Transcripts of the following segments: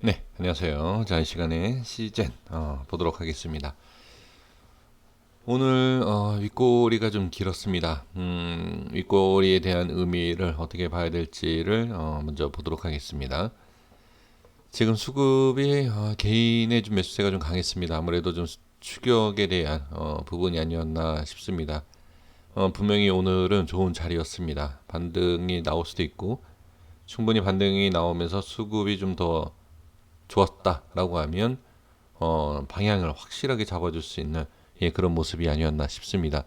네, 안녕하세요. 자, 이 시간에 시젠 보도록 하겠습니다. 오늘 윗꼬리가 좀 길었습니다. 윗꼬리에 대한 의미를 어떻게 봐야 될지를 먼저 보도록 하겠습니다. 지금 수급이 개인의 좀 매수세가 좀 강했습니다. 아무래도 좀 추격에 대한 부분이 아니었나 싶습니다. 분명히 오늘은 좋은 자리였습니다. 반등이 나올 수도 있고 충분히 반등이 나오면서 수급이 좀 더 좋았다라고 하면 방향을 확실하게 잡아줄 수 있는 그런 모습이 아니었나 싶습니다.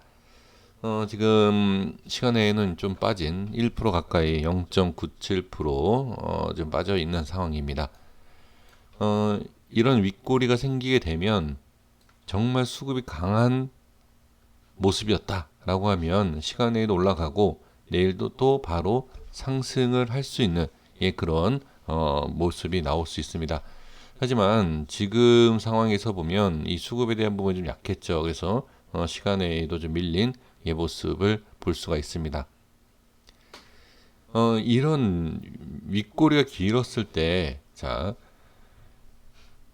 지금 시간에는 좀 빠진 1% 가까이 0.97% 좀 빠져 있는 상황입니다. 이런 윗꼬리가 생기게 되면 정말 수급이 강한 모습이었다라고 하면 시간에도 올라가고 내일도 또 바로 상승을 할 수 있는 그런 모습이 나올 수 있습니다. 하지만 지금 상황에서 보면 이 수급에 대한 부분이 좀 약했죠. 그래서 시간에도 좀 밀린 모습을 볼 수가 있습니다. 이런 윗꼬리가 길었을 때, 자,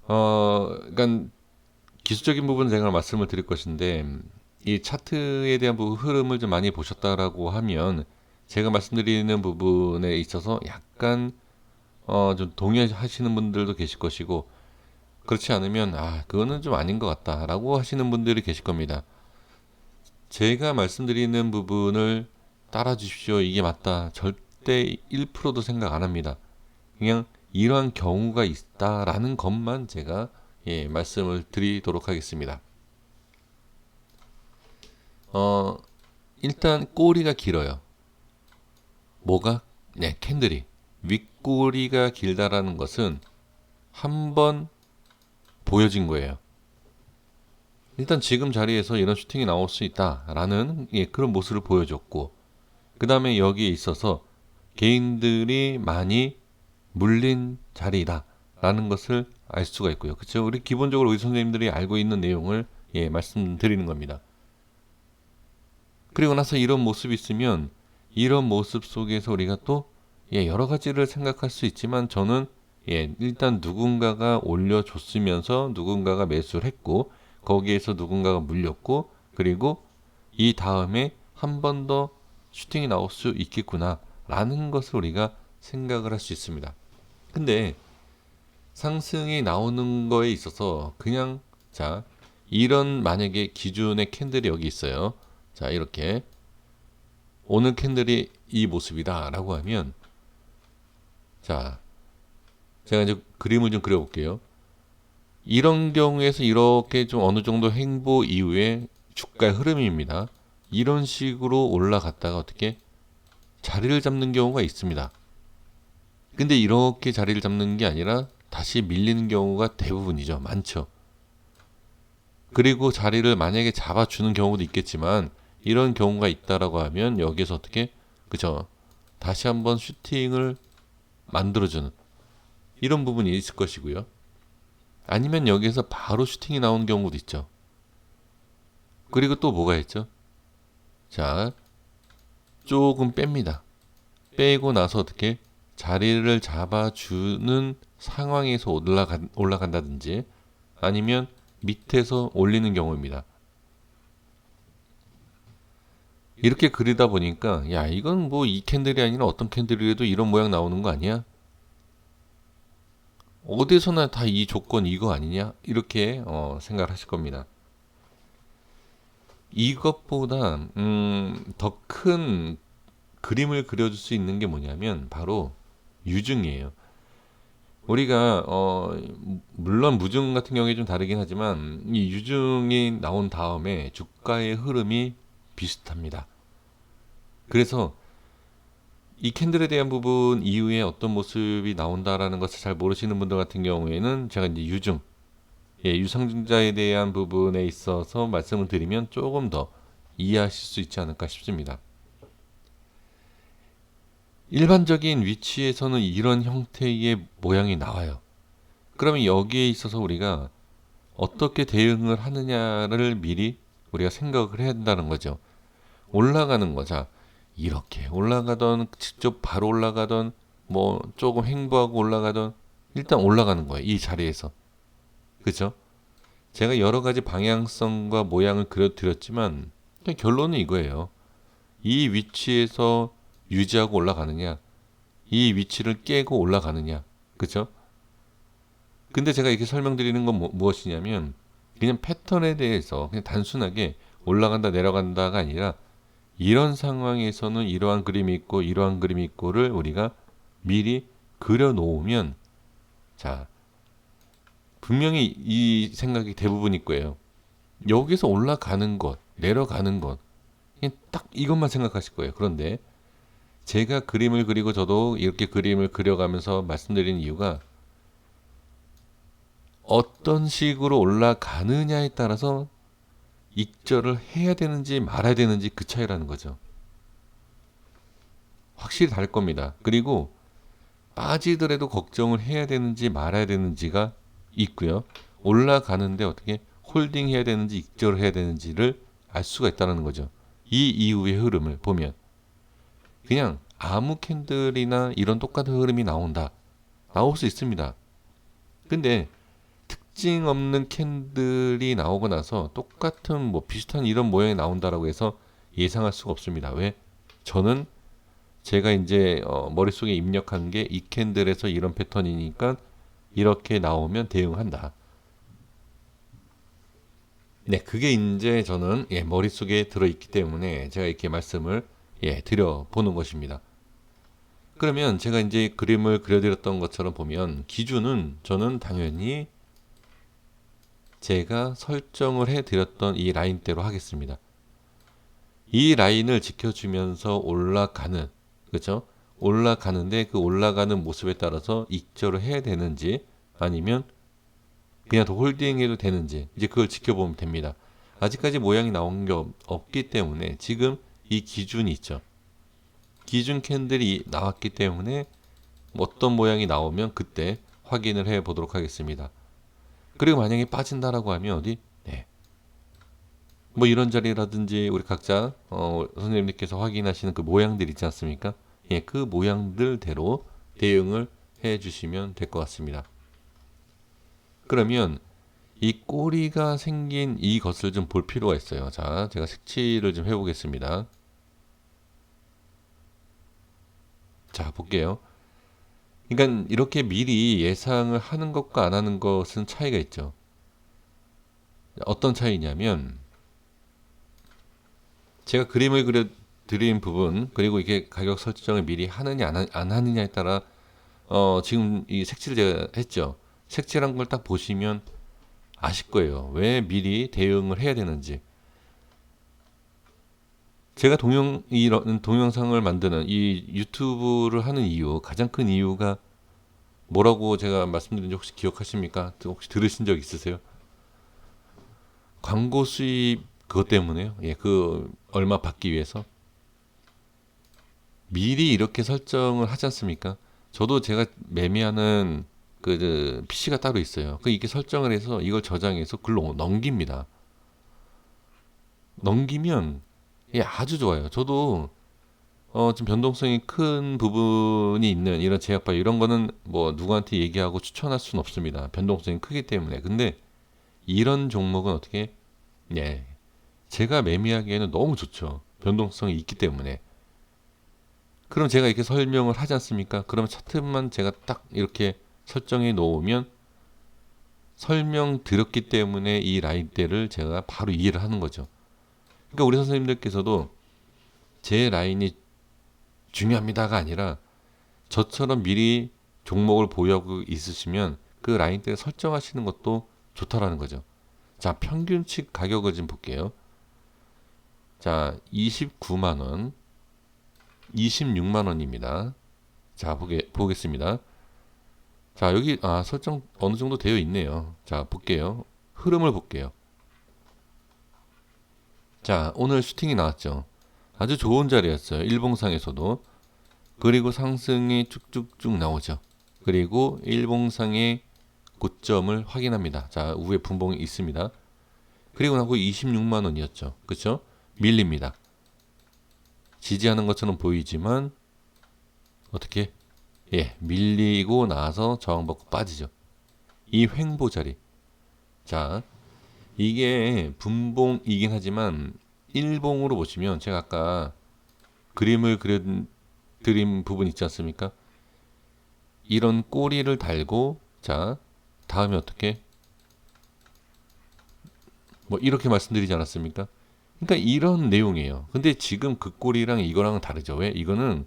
그러니까 기술적인 부분은 제가 말씀을 드릴 것인데 이 차트에 대한 부분 흐름을 좀 많이 보셨다라고 하면 제가 말씀드리는 부분에 있어서 약간 좀 동의하시는 분들도 계실 것이고 그렇지 않으면 그거는 좀 아닌 것 같다라고 하시는 분들이 계실 겁니다. 제가 말씀드리는 부분을 따라 주십시오. 이게 맞다. 절대 1%도 생각 안 합니다. 그냥 이러한 경우가 있다라는 것만 제가 말씀을 드리도록 하겠습니다. 어, 일단 꼬리가 길어요. 뭐가? 네, 캔들이. 윗꼬리가 길다라는 것은 한번 보여진 거예요. 일단 지금 자리에서 이런 슈팅이 나올 수 있다라는 그런 모습을 보여줬고 그 다음에 여기에 있어서 개인들이 많이 물린 자리다라는 것을 알 수가 있고요. 그렇죠? 우리 기본적으로 우리 선생님들이 알고 있는 내용을 말씀드리는 겁니다. 그리고 나서 이런 모습이 있으면 이런 모습 속에서 우리가 또 여러 가지를 생각할 수 있지만 저는 일단 누군가가 올려줬으면서 누군가가 매수를 했고 거기에서 누군가가 물렸고 그리고 이 다음에 한 번 더 슈팅이 나올 수 있겠구나 라는 것을 우리가 생각을 할 수 있습니다. 근데 상승이 나오는 거에 있어서 그냥 자 이런 만약에 기준의 캔들이 여기 있어요. 자 이렇게 오늘 캔들이 이 모습이다 라고 하면 자 제가 이제 그림을 좀 그려볼게요. 이런 경우에서 이렇게 좀 어느 정도 행보 이후에 주가의 흐름입니다. 이런 식으로 올라갔다가 어떻게 자리를 잡는 경우가 있습니다. 근데 이렇게 자리를 잡는 게 아니라 다시 밀리는 경우가 대부분이죠. 많죠. 그리고 자리를 만약에 잡아주는 경우도 있겠지만 이런 경우가 있다라고 하면 여기서 어떻게 그죠? 다시 한번 슈팅을 만들어주는 이런 부분이 있을 것이고요. 아니면 여기에서 바로 슈팅이 나오는 경우도 있죠. 그리고 또 뭐가 있죠? 자, 조금 뺍니다. 빼고 나서 어떻게 자리를 잡아주는 상황에서 올라간다든지 아니면 밑에서 올리는 경우입니다. 이렇게 그리다 보니까 야 이건 뭐 이 캔들이 아니라 어떤 캔들이라도 이런 모양 나오는 거 아니야? 어디서나 다 이 조건 이거 아니냐? 이렇게 생각을 하실 겁니다. 이것보다 더 큰 그림을 그려줄 수 있는 게 뭐냐면 바로 유증이에요. 우리가 물론 무증 같은 경우에 좀 다르긴 하지만 이 유증이 나온 다음에 주가의 흐름이 비슷합니다. 그래서 이 캔들에 대한 부분 이후에 어떤 모습이 나온다라는 것을 잘 모르시는 분들 같은 경우에는 제가 이제 유증, 유상증자에 대한 부분에 있어서 말씀을 드리면 조금 더 이해하실 수 있지 않을까 싶습니다. 일반적인 위치에서는 이런 형태의 모양이 나와요. 그러면 여기에 있어서 우리가 어떻게 대응을 하느냐를 미리 우리가 생각을 해야 된다는 거죠. 올라가는 거자. 이렇게 올라가던 직접 바로 올라가던 뭐 조금 횡보하고 올라가던 일단 올라가는 거예요. 이 자리에서. 그죠? 제가 여러 가지 방향성과 모양을 그려드렸지만 그냥 결론은 이거예요. 이 위치에서 유지하고 올라가느냐, 이 위치를 깨고 올라가느냐. 그죠? 근데 제가 이렇게 설명드리는 건 무엇이냐면 그냥 패턴에 대해서 그냥 단순하게 올라간다 내려간다가 아니라 이런 상황에서는 이러한 그림이 있고 이러한 그림이 있고를 우리가 미리 그려 놓으면, 자, 분명히 이 생각이 대부분일 거예요. 여기서 올라가는 것, 내려가는 것, 그냥 딱 이것만 생각하실 거예요. 그런데 제가 그림을 그리고 저도 이렇게 그림을 그려가면서 말씀드리는 이유가 어떤 식으로 올라가느냐에 따라서 익절을 해야 되는지 말아야 되는지 그 차이라는 거죠. 확실히 다를 겁니다. 그리고 빠지더라도 걱정을 해야 되는지 말아야 되는지가 있고요. 올라가는데 어떻게 홀딩 해야 되는지 익절을 해야 되는지를 알 수가 있다는 거죠. 이 이후의 흐름을 보면 그냥 아무 캔들이나 이런 똑같은 흐름이 나올 수 있습니다. 근데 특징 없는 캔들이 나오고 나서 똑같은 뭐 비슷한 이런 모양이 나온다라고 해서 예상할 수가 없습니다. 왜? 저는 제가 이제 머릿속에 입력한 게 이 캔들에서 이런 패턴이니까 이렇게 나오면 대응한다. 네, 그게 이제 저는 머릿속에 들어있기 때문에 제가 이렇게 말씀을 드려보는 것입니다. 그러면 제가 이제 그림을 그려드렸던 것처럼 보면 기준은 저는 당연히 제가 설정을 해드렸던 이 라인대로 하겠습니다. 이 라인을 지켜주면서 올라가는, 그렇죠? 올라가는데 그 올라가는 모습에 따라서 익절을 해야 되는지 아니면 그냥 더 홀딩해도 되는지 이제 그걸 지켜보면 됩니다. 아직까지 모양이 나온 게 없기 때문에 지금 이 기준이 있죠. 기준 캔들이 나왔기 때문에 어떤 모양이 나오면 그때 확인을 해 보도록 하겠습니다. 그리고 만약에 빠진다라고 하면 어디? 네. 뭐 이런 자리라든지 우리 각자 선생님들께서 확인하시는 그 모양들 있지 않습니까? 그 모양들대로 대응을 해 주시면 될 것 같습니다. 그러면 이 꼬리가 생긴 이것을 좀 볼 필요가 있어요. 자, 제가 색칠을 좀 해보겠습니다. 자, 볼게요. 그러니까 이렇게 미리 예상을 하는 것과 안 하는 것은 차이가 있죠. 어떤 차이냐면 제가 그림을 그려 드린 부분 그리고 이게 가격 설정을 미리 하느냐 안 하느냐에 따라 지금 이 색칠을 제가 했죠. 색칠한 걸 딱 보시면 아실 거예요. 왜 미리 대응을 해야 되는지. 제가 이런 동영상을 만드는 이 유튜브를 하는 이유, 가장 큰 이유가 뭐라고 제가 말씀드린지 혹시 기억하십니까? 혹시 들으신 적 있으세요? 광고 수입 그것 때문에요. 그 얼마 받기 위해서 미리 이렇게 설정을 하지 않습니까? 저도 제가 매매하는 그 PC가 따로 있어요. 이게 설정을 해서 이걸 저장해서 글로 넘깁니다. 넘기면 아주 좋아요. 저도 좀 변동성이 큰 부분이 있는 이런 제약 바이오 이런 거는 뭐 누구한테 얘기하고 추천할 수는 없습니다. 변동성이 크기 때문에. 근데 이런 종목은 어떻게 제가 매매하기에는 너무 좋죠. 변동성이 있기 때문에. 그럼 제가 이렇게 설명을 하지 않습니까? 그러면 차트만 제가 딱 이렇게 설정해 놓으면 설명 드렸기 때문에 이 라인대를 제가 바로 이해를 하는 거죠. 그러니까 우리 선생님들께서도 제 라인이 중요합니다가 아니라 저처럼 미리 종목을 보유하고 있으시면 그 라인대를 설정하시는 것도 좋다라는 거죠. 자, 평균치 가격을 좀 볼게요. 자, 29만 원, 26만 원입니다. 자, 보겠습니다. 자, 여기 설정 어느 정도 되어 있네요. 자, 볼게요. 흐름을 볼게요. 자, 오늘 슈팅이 나왔죠. 아주 좋은 자리였어요. 일봉상에서도. 그리고 상승이 쭉쭉쭉 나오죠. 그리고 일봉상의 고점을 확인합니다. 자, 우에 분봉이 있습니다. 그리고 나고 26만 원이었죠. 그렇죠? 밀립니다. 지지하는 것처럼 보이지만 어떻게 밀리고 나서 저항받고 빠지죠. 이 횡보 자리. 자, 이게 분봉이긴 하지만 일봉으로 보시면 제가 아까 그림을 그려드린 부분 있지 않습니까? 이런 꼬리를 달고 자, 다음에 어떻게? 뭐 이렇게 말씀드리지 않았습니까? 그러니까 이런 내용이에요. 근데 지금 그 꼬리랑 이거랑은 다르죠. 왜? 이거는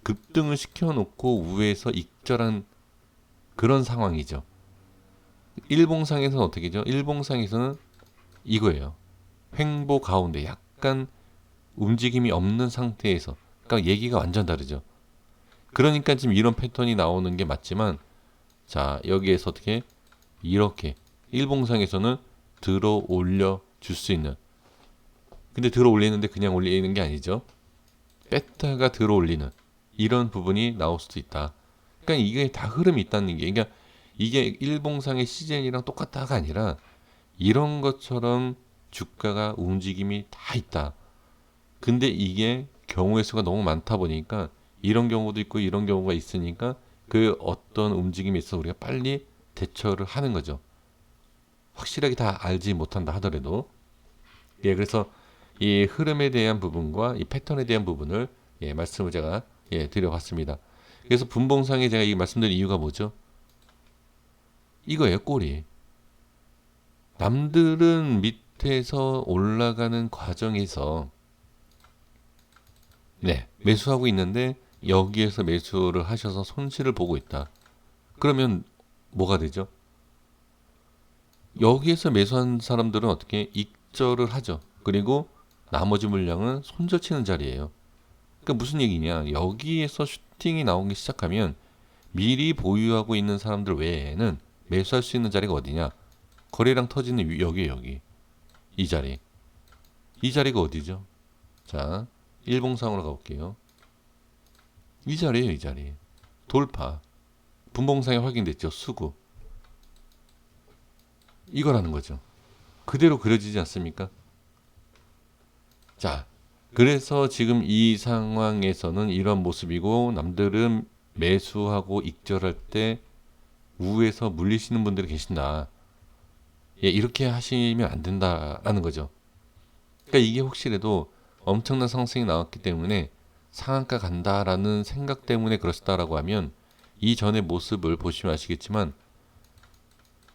급등을 시켜놓고 우회에서 익절한 그런 상황이죠. 일봉상에서는 어떻게죠? 일봉상에서는 이거예요. 횡보 가운데 약간 움직임이 없는 상태에서, 그러니까 얘기가 완전 다르죠. 그러니까 지금 이런 패턴이 나오는 게 맞지만, 자, 여기에서 어떻게 이렇게 일봉상에서는 들어 올려 줄 수 있는, 근데 들어 올리는데 그냥 올리는 게 아니죠. 뺐다가 들어 올리는 이런 부분이 나올 수도 있다. 그러니까 이게 다 흐름이 있다는 게, 그러니까 이게 일봉상의 시즌이랑 똑같다가 아니라 이런 것처럼 주가가 움직임이 다 있다. 근데 이게 경우의 수가 너무 많다 보니까 이런 경우도 있고 이런 경우가 있으니까 그 어떤 움직임이 있어 우리가 빨리 대처를 하는 거죠. 확실하게 다 알지 못한다 하더라도. 그래서 이 흐름에 대한 부분과 이 패턴에 대한 부분을 말씀을 제가 드려봤습니다. 그래서 분봉상에 제가 이 말씀드린 이유가 뭐죠? 이거예요, 꼬리. 남들은 밑에서 올라가는 과정에서 매수하고 있는데 여기에서 매수를 하셔서 손실을 보고 있다. 그러면 뭐가 되죠? 여기에서 매수한 사람들은 어떻게 익절을 하죠. 그리고 나머지 물량은 손절치는 자리예요. 그러니까 무슨 얘기냐? 여기에서 슈팅이 나오기 시작하면 미리 보유하고 있는 사람들 외에는 매수할 수 있는 자리가 어디냐? 거래량 터지는 여기에요, 여기. 이 자리. 이 자리가 어디죠? 자, 일봉상으로 가볼게요. 이 자리예요, 이 자리. 돌파. 분봉상에 확인됐죠, 수구. 이거라는 거죠. 그대로 그려지지 않습니까? 자, 그래서 지금 이 상황에서는 이런 모습이고 남들은 매수하고 익절할 때 우에서 물리시는 분들이 계신다. 이렇게 하시면 안 된다라는 거죠. 그러니까 이게 혹시라도 엄청난 상승이 나왔기 때문에 상한가 간다라는 생각 때문에 그러시다라고 하면 이전의 모습을 보시면 아시겠지만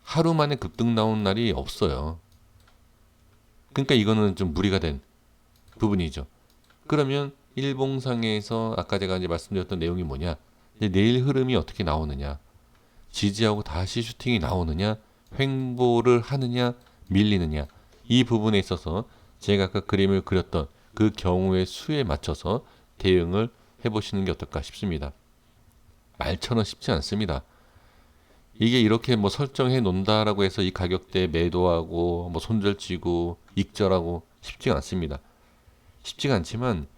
하루 만에 급등 나온 날이 없어요. 그러니까 이거는 좀 무리가 된 부분이죠. 그러면 일봉상에서 아까 제가 이제 말씀드렸던 내용이 뭐냐? 이제 내일 흐름이 어떻게 나오느냐? 지지하고 다시 슈팅이 나오느냐? 횡보를 하느냐? 밀리느냐? 이 부분에 있어서 제가 아까 그림을 그렸던 그 경우의 수에 맞춰서 대응을 해보시는 게 어떨까 싶습니다. 말처럼 쉽지 않습니다. 이게 이렇게 뭐 설정해 놓는다라고 해서 이 가격대에 매도하고 뭐 손절치고 익절하고 쉽지가 않습니다. 쉽지가 않지만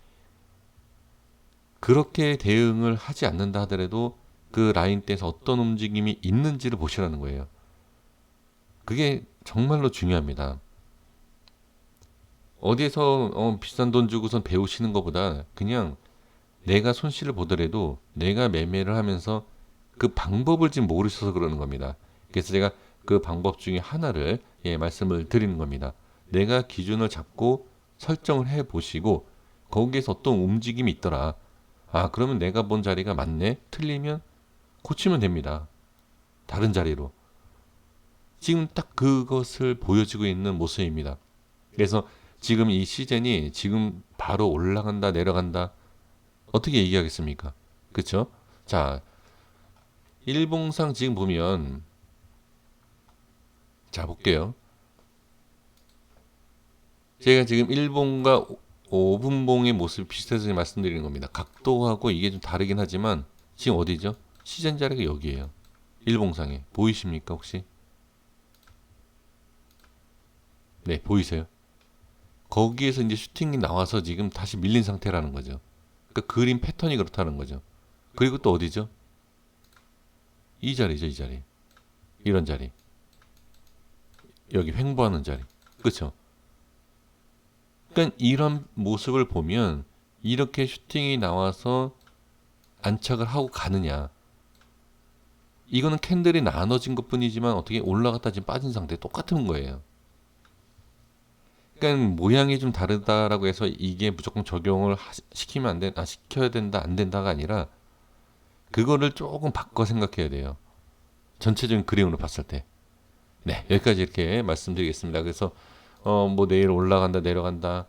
그렇게 대응을 하지 않는다 하더라도 그 라인대에서 어떤 움직임이 있는지를 보시라는 거예요. 그게 정말로 중요합니다. 어디에서 비싼 돈 주고선 배우시는 것보다 그냥 내가 손실을 보더라도 내가 매매를 하면서 그 방법을 지금 모르셔서 그러는 겁니다. 그래서 제가 그 방법 중에 하나를 말씀을 드리는 겁니다. 내가 기준을 잡고 설정을 해 보시고 거기에서 어떤 움직임이 있더라. 아, 그러면 내가 본 자리가 맞네. 틀리면 고치면 됩니다. 다른 자리로. 지금 딱 그것을 보여주고 있는 모습입니다. 그래서 지금 이 시즌이 지금 바로 올라간다 내려간다 어떻게 얘기하겠습니까? 그쵸? 자, 일봉상 지금 보면 자 볼게요. 제가 지금 일봉과 5분봉의 모습이 비슷해서 말씀드리는 겁니다. 각도하고 이게 좀 다르긴 하지만 지금 어디죠? 시즌 자리가 여기에요. 일봉상에 보이십니까 혹시? 네, 보이세요? 거기에서 이제 슈팅이 나와서 지금 다시 밀린 상태라는 거죠. 그러니까 그림 패턴이 그렇다는 거죠. 그리고 또 어디죠? 이 자리죠, 이 자리. 이런 자리. 여기 횡보하는 자리. 그렇죠? 그러니까 이런 모습을 보면 이렇게 슈팅이 나와서 안착을 하고 가느냐. 이거는 캔들이 나눠진 것뿐이지만 어떻게 올라갔다 지금 빠진 상태 똑같은 거예요. 그러니까 모양이 좀 다르다라고 해서 이게 무조건 적용을 시키면 안 돼, 시켜야 된다, 안 된다가 아니라 그거를 조금 바꿔 생각해야 돼요. 전체적인 그림으로 봤을 때. 네, 여기까지 이렇게 말씀드리겠습니다. 그래서 뭐 내일 올라간다, 내려간다.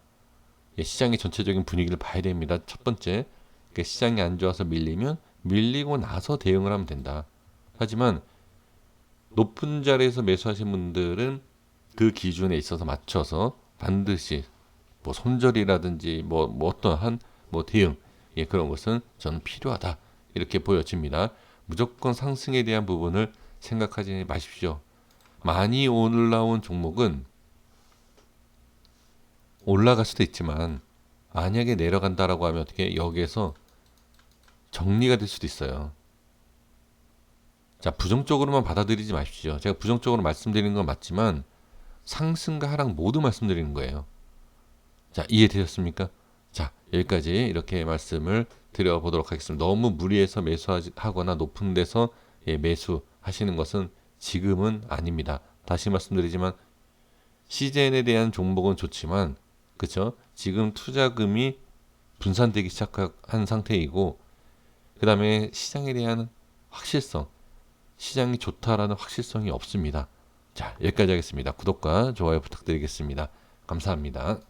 예, 시장의 전체적인 분위기를 봐야 됩니다. 첫 번째, 시장이 안 좋아서 밀리면 밀리고 나서 대응을 하면 된다. 하지만 높은 자리에서 매수하신 분들은 그 기준에 있어서 맞춰서 반드시 뭐 손절이라든지 뭐 어떠한 뭐 대응, 예, 그런 것은 저는 필요하다 이렇게 보여집니다. 무조건 상승에 대한 부분을 생각하지 마십시오. 많이 올라온 종목은 올라갈 수도 있지만 만약에 내려간다라고 하면 어떻게 여기에서 정리가 될 수도 있어요. 자, 부정적으로만 받아들이지 마십시오. 제가 부정적으로 말씀드리는 건 맞지만 상승과 하락 모두 말씀드리는 거예요. 자, 이해되셨습니까? 자, 여기까지 이렇게 말씀을 드려보도록 하겠습니다. 너무 무리해서 매수하거나 높은 데서 예, 매수하시는 것은 지금은 아닙니다. 다시 말씀드리지만 CJN에 대한 종목은 좋지만 그쵸? 지금 투자금이 분산되기 시작한 상태이고 그 다음에 시장에 대한 확실성, 시장이 좋다라는 확실성이 없습니다. 자, 여기까지 하겠습니다. 구독과 좋아요 부탁드리겠습니다. 감사합니다.